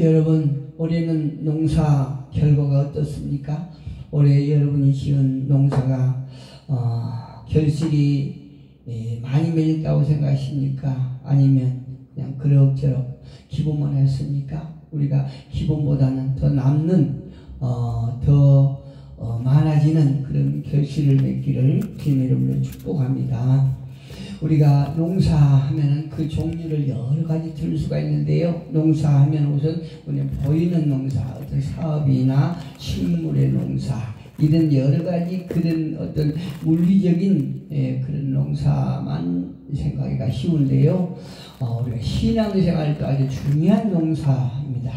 여러분, 올해는 농사 결과가 어떻습니까? 올해 여러분이 지은 농사가 결실이 많이 맺었다고 생각하십니까? 아니면 그냥 그럭저럭 기본만 했습니까? 우리가 기본보다는 더 남는 더 많아지는 그런 결실을 맺기를 주님의 이름으로 축복합니다. 우리가 농사하면은 그 종류를 여러 가지 들을 수가 있는데요. 농사하면 우선 그냥 보이는 농사, 어떤 사업이나 식물의 농사, 이런 여러 가지 그런 어떤 물리적인 그런 농사만 생각하기가 쉬운데요. 우리가 신앙생활도 아주 중요한 농사입니다.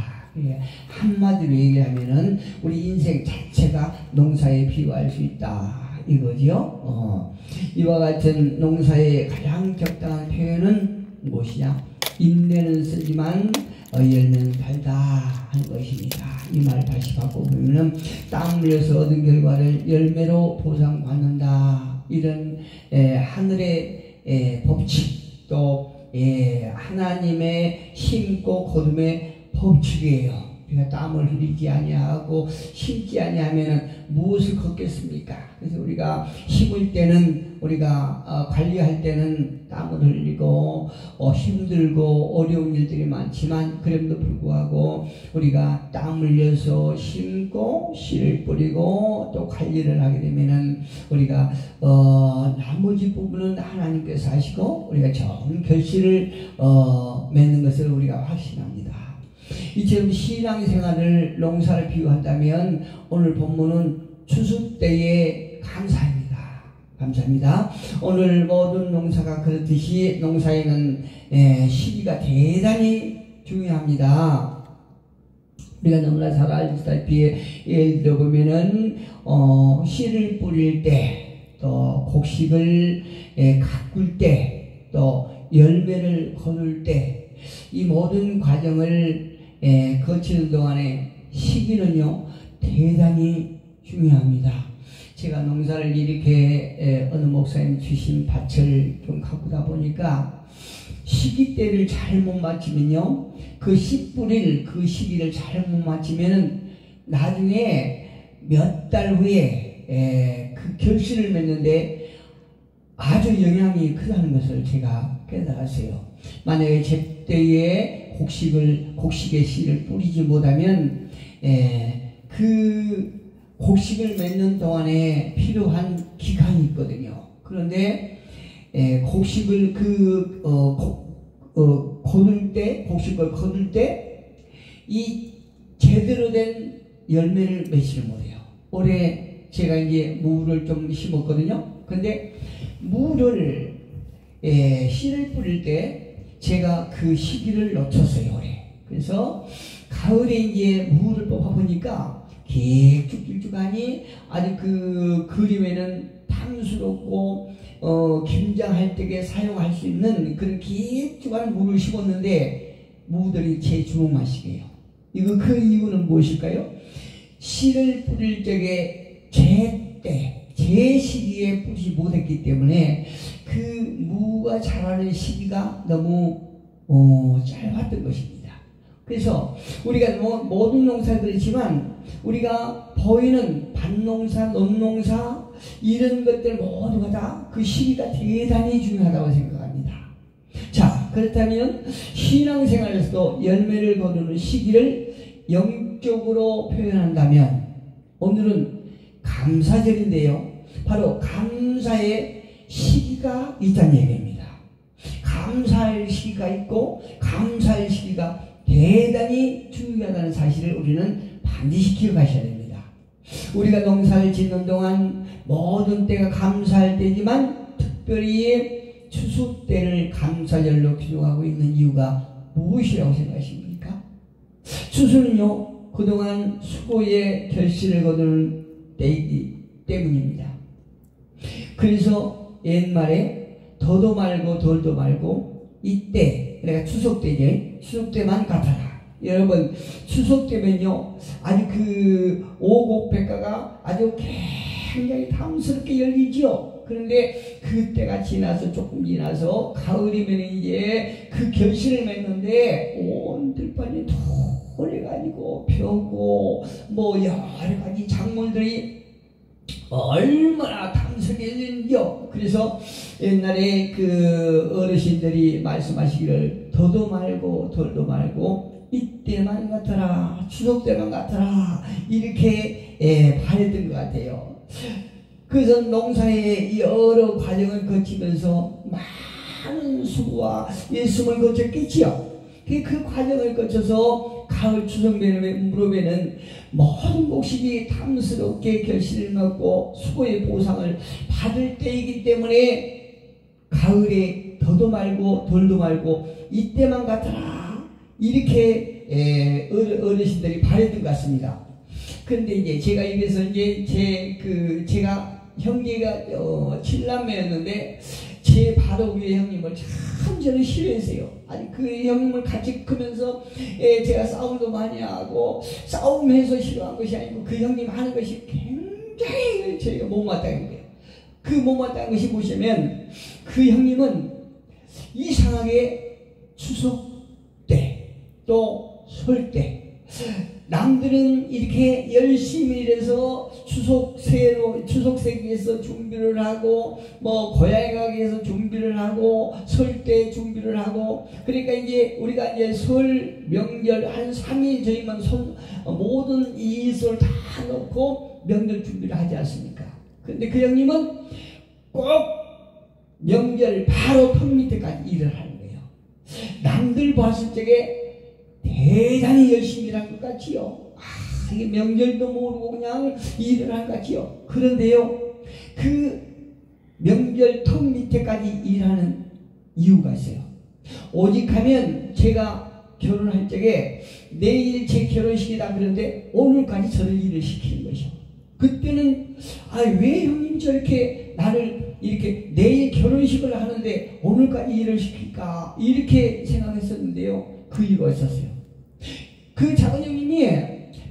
한마디로 얘기하면은 우리 인생 자체가 농사에 비유할 수 있다. 이거지요. 이와 같은 농사의 가장 적당한 표현은 무엇이냐? 인내는 쓰지만 열매는 달다 하는 것입니다. 이 말 다시 바꿔보면 땀 흘려서 얻은 결과를 열매로 보상받는다. 이런 하늘의 법칙, 또 하나님의 심고 거둠의 법칙이에요. 우리가 땀을 흘리지 아니하고 심지 아니하면 무엇을 걷겠습니까? 그래서 우리가 심을 때는 우리가 관리할 때는 땀을 흘리고 힘들고 어려운 일들이 많지만 그럼에도 불구하고 우리가 땀 흘려서 심고 씨를 뿌리고 또 관리를 하게 되면은 우리가 나머지 부분은 하나님께서 하시고 우리가 좋은 결실을 맺는 것을 우리가 확신합니다. 이처럼 신앙생활을 농사를 비유한다면 오늘 본문은 추수 때의 감사입니다. 감사합니다. 오늘 모든 농사가 그렇듯이 농사에는 시기가 대단히 중요합니다. 우리가 너무나 잘 알다시피 예를 들어 보면은 씨를 뿌릴 때, 또 곡식을 가꿀 때, 또 열매를 거둘 때, 이 모든 과정을 거치는 동안에 시기는요 대단히 중요합니다. 제가 농사를 이렇게 어느 목사님 주신 밭을 좀 가꾸다 보니까 시기때를 잘못 맞추면요, 그 씨 뿌릴 그 시기를 잘못 맞추면은 나중에 몇 달 후에 그 결실을 맺는데 아주 영향이 크다는 것을 제가 깨달았어요. 만약에 제때에 곡식의 씨를 뿌리지 못하면 그 곡식을 맺는 동안에 필요한 기간이 있거든요. 그런데 곡식을 거둘 때, 곡식을 거둘 때 이 제대로 된 열매를 맺지를 못해요. 올해 제가 이제 무를 좀 심었거든요. 근데 무를 씨를 뿌릴 때 제가 그 시기를 놓쳤어요, 올해. 그래서 가을에 이제 무를 뽑아보니까 길쭉길쭉하니 아주 그 그림에는 탐스럽고 김장할 때에 사용할 수 있는 그런 길쭉한 무를 심었는데 무들이 제 주먹만씩이에요. 이거 그 이유는 무엇일까요? 씨를 뿌릴 적에 제 시기에 뿌리지 못했기 때문에 그 무가 자라는 시기가 너무 짧았던 것입니다. 그래서 우리가 모든 농사 그렇지만 우리가 보이는 밭농사, 논농사 이런 것들 모두가 다 그 시기가 대단히 중요하다고 생각합니다. 자, 그렇다면 신앙생활에서도 열매를 거두는 시기를 영적으로 표현한다면 오늘은 감사절인데요. 바로 감사의 시기가 있다는 얘기입니다. 감사할 시기가 있고 감사할 시기가 대단히 중요하다는 사실을 우리는 반드시 기억하셔야 됩니다. 우리가 농사를 짓는 동안 모든 때가 감사할 때지만 특별히 추수 때를 감사절로 규정하고 있는 이유가 무엇이라고 생각하십니까? 추수는요, 그동안 수고의 결실을 거두는 때이기 때문입니다. 그래서 옛말에 더도 말고 덜도 말고 이때, 그러니까 추석 때지, 추석 때만 같아라. 여러분, 추석 때면요 아주 그 오곡백과가 아주 굉장히 탐스럽게 열리지요. 그런데 그때가 지나서 조금 지나서 가을이면 이제 그 결실을 맺는데 온 들판이 뭐 여러 가지 작물들이 얼마나 탐스러운지요. 그래서 옛날에 그 어르신들이 말씀하시기를 더도 말고 덜도 말고 이때만 같아라, 추석 때만 같아라, 이렇게 바랬던 것 같아요. 그래서 농사의 여러 과정을 거치면서 많은 수고와 예수를 거쳤겠지요. 그 과정을 거쳐서 가을 추석 무렵에는 모든 곡식이 탐스럽게 결실을 맺고 수고의 보상을 받을 때이기 때문에 가을에 더도 말고 덜도 말고 이때만 같아라, 이렇게 어르신들이 바랬던 것 같습니다. 그런데 이제 제가 입에서 이제 제가 형제가 7남매였는데 제 바로 위에 형님을 참 저는 싫어했어요. 아니 그 형님을 같이 크면서 제가 싸움도 많이 하고 싸움해서 싫어한 것이 아니고 그 형님 하는 것이 굉장히 제가 못마땅한 거예요. 그 못마땅한 것이 뭐냐면 그 형님은 이상하게 추석 때 또 설 때 남들은 이렇게 열심히 일해서 추석세기 위해서 준비를 하고 뭐 고향에 가기 위해서 준비를 하고 설 때 준비를 하고, 그러니까 이제 우리가 이제 설 명절 한 3일 저희만 모든 이 일을 다 놓고 명절 준비를 하지 않습니까? 근데 그 형님은 꼭 명절 바로 턱 밑에까지 일을 하는 거예요. 남들 봤을 적에 대단히 열심히 일한 것 같지요. 이게 명절도 모르고 그냥 일을 한 것 같지요. 그런데요, 그 명절 턱 밑에까지 일하는 이유가 있어요. 오직 하면 제가 결혼할 적에 내일 제 결혼식이다 그러는데 오늘까지 저를 일을 시키는 것이요. 그때는 왜 형님 저렇게 나를 이렇게 내일 결혼식을 하는데 오늘까지 일을 시킬까, 이렇게 생각했었는데요. 그 이유가 있었어요. 그 작은 형님이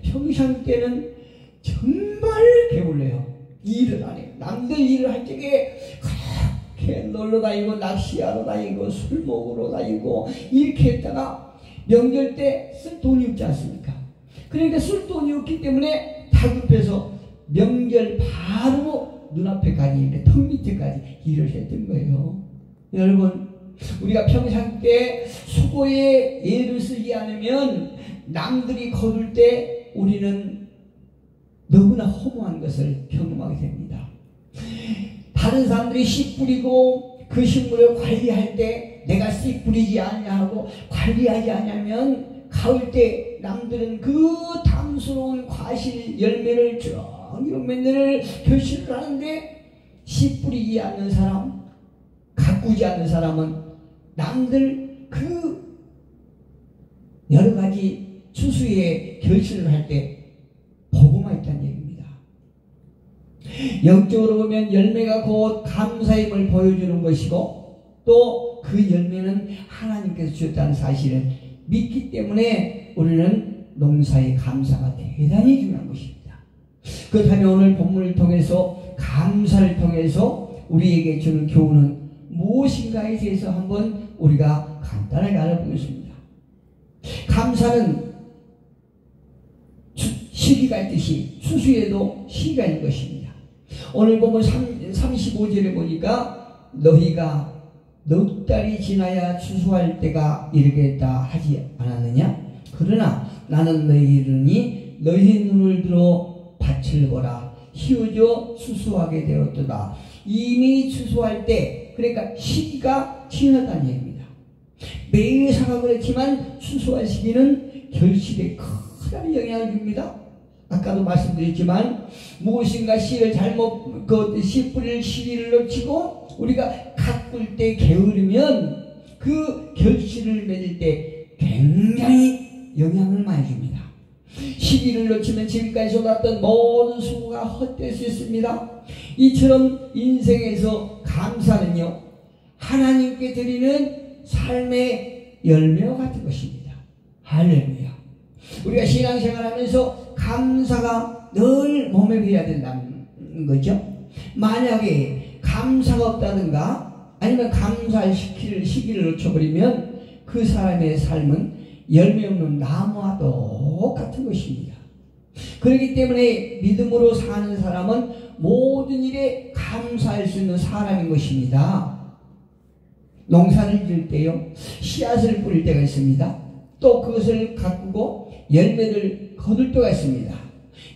평상 때는 정말 배불러요. 일을 안 해요. 남들 일을 할 적에 그렇게 놀러 다니고 낚시하러 다니고 술 먹으러 다니고 이렇게 했다가 명절 때 쓸 돈이 없지 않습니까? 그러니까 쓸 돈이 없기 때문에 다급해서 명절 바로 눈앞에까지 턱 밑에까지 일을 했던 거예요. 여러분, 우리가 평상 때 수고에 애를 쓰지 않으면 남들이 거둘 때 우리는 너무나 허무한 것을 경험하게 됩니다. 다른 사람들이 씨 뿌리고 그 식물을 관리할 때 내가 씨 뿌리지 않냐 하고 관리하지 않냐면 가을 때 남들은 그 탐스러운 과실 열매를 정의로 맨날 결실을 하는데 씨 뿌리지 않는 사람, 가꾸지 않는 사람은 남들 그 여러 가지 추수의 결실을 할 때 보고만 있다는 얘기입니다. 영적으로 보면 열매가 곧 감사임을 보여주는 것이고 또 그 열매는 하나님께서 주셨다는 사실을 믿기 때문에 우리는 농사의 감사가 대단히 중요한 것입니다. 그렇다면 오늘 본문을 통해서 감사를 통해서 우리에게 주는 교훈은 무엇인가에 대해서 한번 우리가 간단하게 알아보겠습니다. 감사는 시기가 있듯이 추수에도 시기가 있는 것입니다. 오늘 보면 35절에 보니까 너희가 넉 달이 지나야 추수할 때가 이르겠다 하지 않았느냐? 그러나 나는 너희 이르니 너희 눈을 들어 밭을 보라. 희어져 추수하게 되었도다. 이미 추수할 때, 그러니까 시기가 지났다는 얘기입니다. 매사가 그렇지만 추수할 시기는 결실에 큰 영향을 줍니다. 아까도 말씀드렸지만 무엇인가 씨를 잘못 씨 뿌릴 시기를 놓치고 우리가 가꿀 때 게으르면 그 결실을 맺을 때 굉장히 영향을 많이 줍니다. 시기를 놓치면 지금까지 쏟았던 모든 수고가 헛될 수 있습니다. 이처럼 인생에서 감사는요, 하나님께 드리는 삶의 열매와 같은 것입니다. 할렐루야. 우리가 신앙생활하면서 감사가 늘 몸에 배어야 된다는 거죠. 만약에 감사가 없다든가 아니면 감사할 시기를 놓쳐버리면 그 사람의 삶은 열매 없는 나무와 똑같은 것입니다. 그렇기 때문에 믿음으로 사는 사람은 모든 일에 감사할 수 있는 사람인 것입니다. 농사를 지을 때요, 씨앗을 뿌릴 때가 있습니다. 또 그것을 가꾸고 열매를 거둘 때가 있습니다.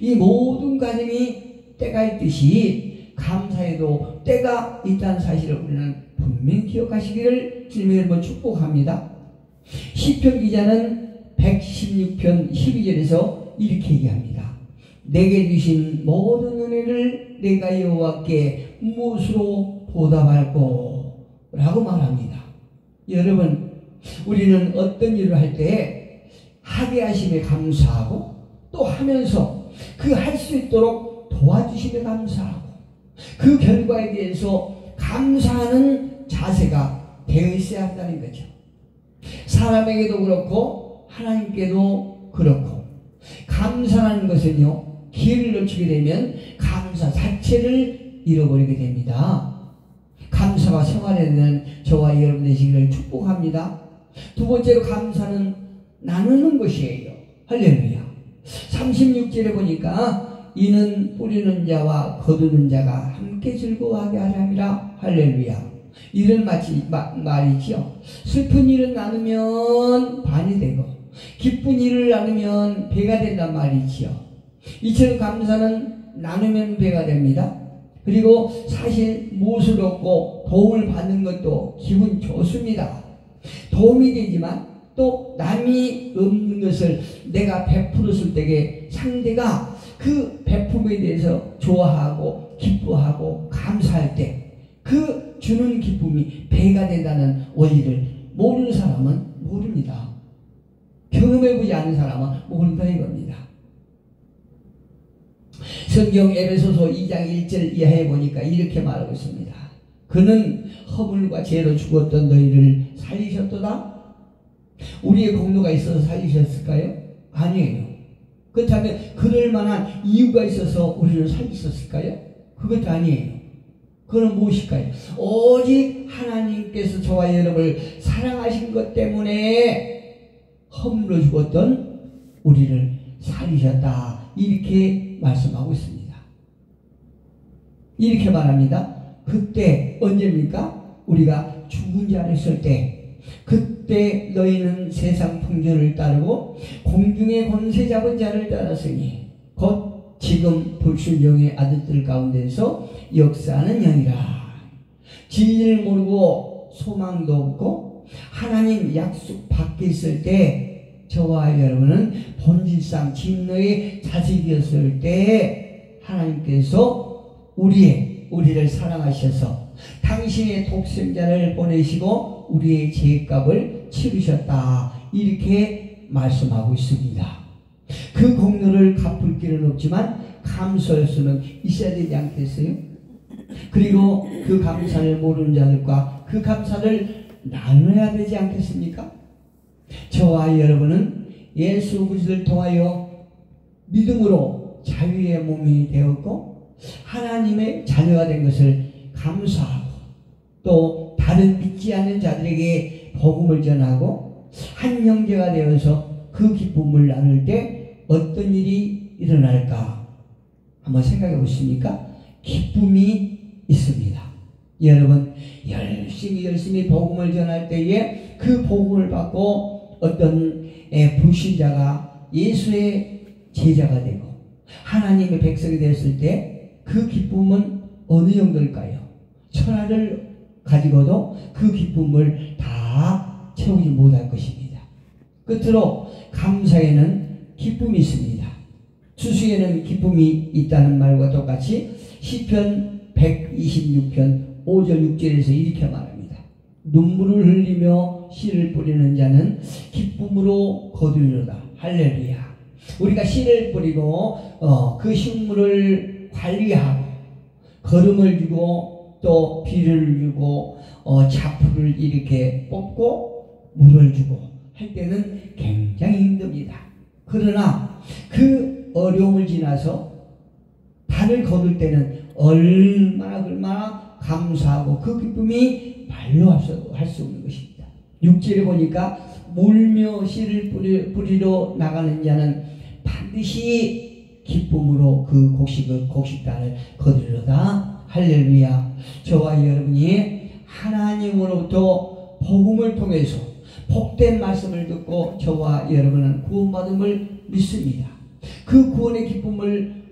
이 모든 과정이 때가 있듯이 감사에도 때가 있다는 사실을 우리는 분명히 기억하시기를 주님의 이름으로 축복합니다. 시편 기자는 116편 12절에서 이렇게 얘기합니다. 내게 주신 모든 은혜를 내가 여호와께 무엇으로 보답할꼬? 라고 말합니다. 여러분, 우리는 어떤 일을 할 때 하게 하심에 감사하고 또 하면서 그 할 수 있도록 도와주심에 감사하고 그 결과에 대해서 감사하는 자세가 되어 있어야 한다는 거죠. 사람에게도 그렇고 하나님께도 그렇고, 감사하는 것은요, 기회를 놓치게 되면 감사 자체를 잃어버리게 됩니다. 감사가 생활에 되는 저와 여러분 되시기를 축복합니다. 두 번째로 감사는 나누는 것이에요. 할렐루야. 36절에 보니까 이는 뿌리는 자와 거두는 자가 함께 즐거워하게 하려 함이라. 할렐루야. 이런 말이지요. 슬픈 일은 나누면 반이 되고 기쁜 일을 나누면 배가 된단 말이지요. 이처럼 감사는 나누면 배가 됩니다. 그리고 사실 무엇을 얻고 도움을 받는 것도 기분 좋습니다. 도움이 되지만 또 남이 없는 것을 내가 베풀었을 때에 상대가 그 베품에 대해서 좋아하고 기뻐하고 감사할 때 그 주는 기쁨이 배가 된다는 원리를 모르는 사람은 모릅니다. 경험해보지 않은 사람은 모른다 이겁니다. 성경 에베소서 2장 1절 이하에 보니까 이렇게 말하고 있습니다. 그는 허물과 죄로 죽었던 너희를 살리셨도다. 우리의 공로가 있어서 살리셨을까요? 아니에요. 그렇다면 그럴 만한 이유가 있어서 우리를 살리셨을까요? 그것도 아니에요. 그건 무엇일까요? 오직 하나님께서 저와 여러분을 사랑하신 것 때문에 허물로 죽었던 우리를 살리셨다. 이렇게 말씀하고 있습니다. 이렇게 말합니다. 그때 언제입니까? 우리가 죽은 자를 쓸 때, 그때 너희는 세상 풍조를 따르고 공중의 권세 잡은 자를 따랐으니 곧 지금 불순종의 아들들 가운데서 역사하는 영이라. 진리를 모르고 소망도 없고 하나님 약속 밖에 있을 때 저와 여러분은 본질상 진노의 자식이었을 때 하나님께서 우리를 사랑하셔서 당신의 독생자를 보내시고 우리의 죄값을 치르셨다. 이렇게 말씀하고 있습니다. 그 공로를 갚을 길은 없지만 감사할 수는 있어야 되지 않겠어요? 그리고 그 감사를 모르는 자들과 그 감사를 나눠야 되지 않겠습니까? 저와 여러분은 예수 그리스도를 통하여 믿음으로 자유의 몸이 되었고 하나님의 자녀가 된 것을 감사하고 또 다른 믿지 않는 자들에게 복음을 전하고 한 형제가 되어서 그 기쁨을 나눌 때 어떤 일이 일어날까 한번 생각해 보십니까? 기쁨이 있습니다. 여러분 열심히 복음을 전할 때에 그 복음을 받고 어떤 불신자가 예수의 제자가 되고 하나님의 백성이 되었을 때 그 기쁨은 어느 정도일까요? 천하를 가지고도 그 기쁨을 다 채우지 못할 것입니다. 끝으로 감사에는 기쁨이 있습니다. 추수에는 기쁨이 있다는 말과 똑같이 시편 126편 5절 6절에서 이렇게 말합니다. 눈물을 흘리며 씨를 뿌리는 자는 기쁨으로 거두리로다. 할렐루야. 우리가 씨를 뿌리고 그 식물을 관리하고 거름을 주고 또 비를 주고 자풀을 이렇게 뽑고 물을 주고 할 때는 굉장히 힘듭니다. 그러나 그 어려움을 지나서 달을 거둘 때는 얼마나 감사하고 그 기쁨이 말로 할 수 없는 것입니다. 6절에 보니까 물며 씨를 뿌리러 나가는 자는 반드시 기쁨으로 그 곡식단을 거두리로다. 할렐루야. 저와 여러분이 하나님으로부터 복음을 통해서 복된 말씀을 듣고 저와 여러분은 구원받음을 믿습니다. 그 구원의 기쁨을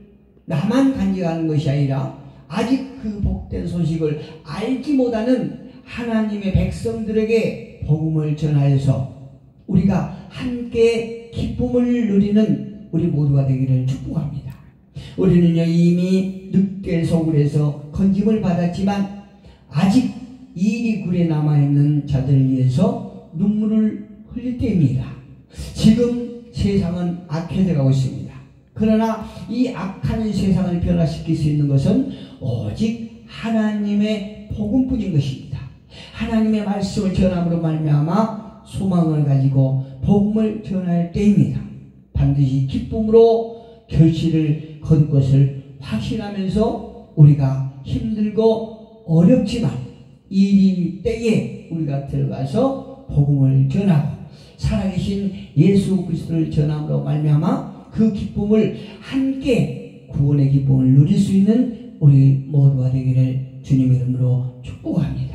나만 간직하는 것이 아니라 아직 그 복된 소식을 알지 못하는 하나님의 백성들에게 복음을 전하여서 우리가 함께 기쁨을 누리는 우리 모두가 되기를 축복합니다. 우리는요 이미 늑대 소굴에서 건짐을 받았지만 아직 일이 굴에 남아있는 자들을 위해서 눈물을 흘릴 때입니다. 지금 세상은 악해져 가고 있습니다. 그러나 이 악한 세상을 변화시킬 수 있는 것은 오직 하나님의 복음뿐인 것입니다. 하나님의 말씀을 전함으로 말미암아 소망을 가지고 복음을 전할 때입니다. 반드시 기쁨으로 결실을 거둘 것을 확신하면서 우리가 힘들고 어렵지만 일이 때에 우리가 들어가서 복음을 전하고 살아계신 예수 그리스도를 전함으로 말미암아 그 기쁨을 함께 구원의 기쁨을 누릴 수 있는 우리 모두가 되기를 주님의 이름으로 축복합니다.